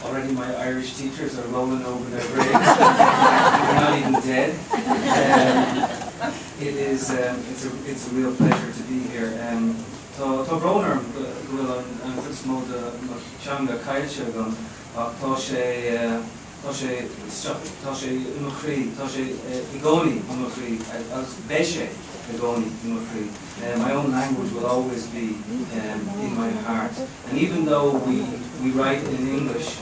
Already my Irish teachers are rolling over their graves. They're not even dead. It's a real pleasure to be here. Tá brónar gohfuil an Christmas teanga caiilte gan ach tá sé umachrí, tá sé igóní umachrí, agus béise igóní umachrí. My own language will always be in my heart. And even though we write in English,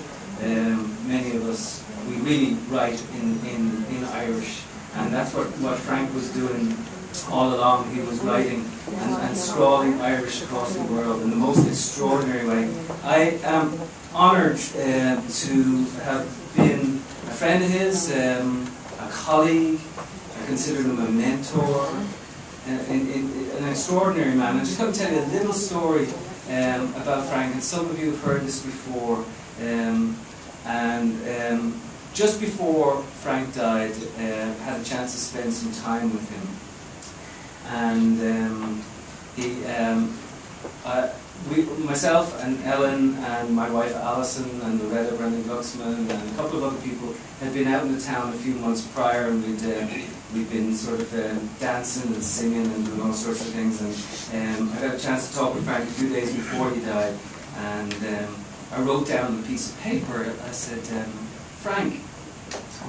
many of us, we really write in Irish. And that's what Frank was doing all along. He was writing and scrawling Irish across the world in the most extraordinary way. I am honoured to have been a friend of his, a colleague. I consider him a mentor, an extraordinary man. I'm just going to tell you a little story about Frank, and some of you have heard this before. Just before Frank died, I had a chance to spend some time with him. And myself and Ellen and my wife Alison and Loretta Brendan Glucksman and a couple of other people had been out in the town a few months prior, and we'd been sort of dancing and singing and doing all sorts of things. And I got a chance to talk with Frank a few days before he died, and I wrote down on a piece of paper. I said, Frank,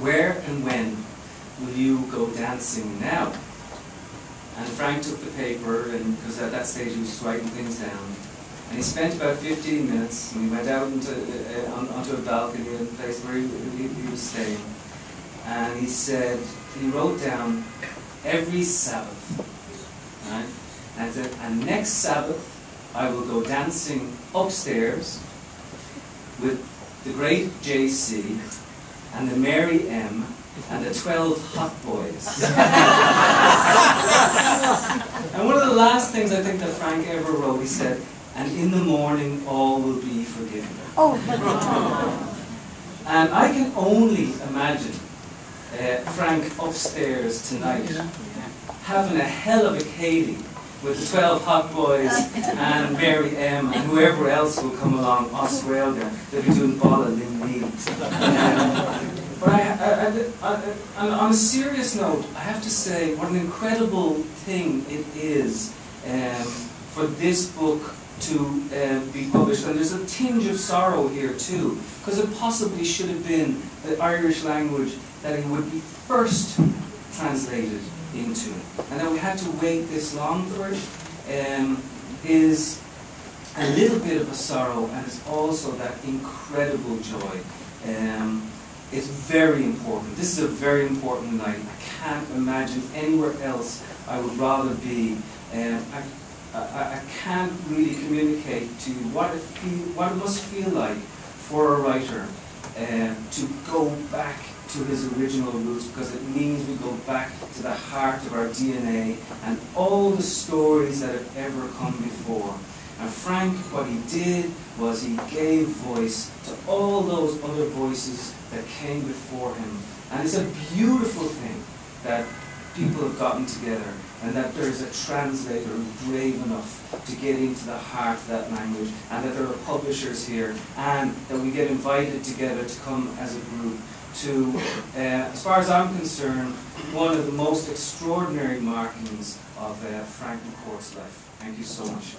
where and when will you go dancing now? And Frank took the paper, and because at that stage he was just writing things down. And he spent about 15 minutes, and we went out onto a balcony in the place where he was staying. And he said, he wrote down every Sabbath, right? And said, and next Sabbath I will go dancing upstairs with the great JC and the Mary M and the 12 hot boys. And one of the last things I think that Frank ever wrote, he said, and in the morning all will be forgiven. Oh. And I can only imagine Frank upstairs tonight having a hell of a Katie with the 12 hot boys and Mary M and whoever else will come along, Oswelga. They'll be doing Bala Limni. But on a serious note, I have to say what an incredible thing it is for this book to be published. And there's a tinge of sorrow here too, because it possibly should have been the Irish language that it would be first translated into. And that we had to wait this long for it is a little bit of a sorrow, and it's also that incredible joy. It's very important. This is a very important night. I can't imagine anywhere else I would rather be. I can't really communicate to you what it must feel like for a writer to go back to his original roots, because it means we go back to the heart of our DNA and all the stories that have ever come before. And Frank, what he did was he gave voice to all those other voices that came before him. And it's a beautiful thing that people have gotten together, and that there's a translator who's brave enough to get into the heart of that language, and that there are publishers here, and that we get invited together to come as a group to, as far as I'm concerned, one of the most extraordinary markings of Frank McCourt's life. Thank you so much.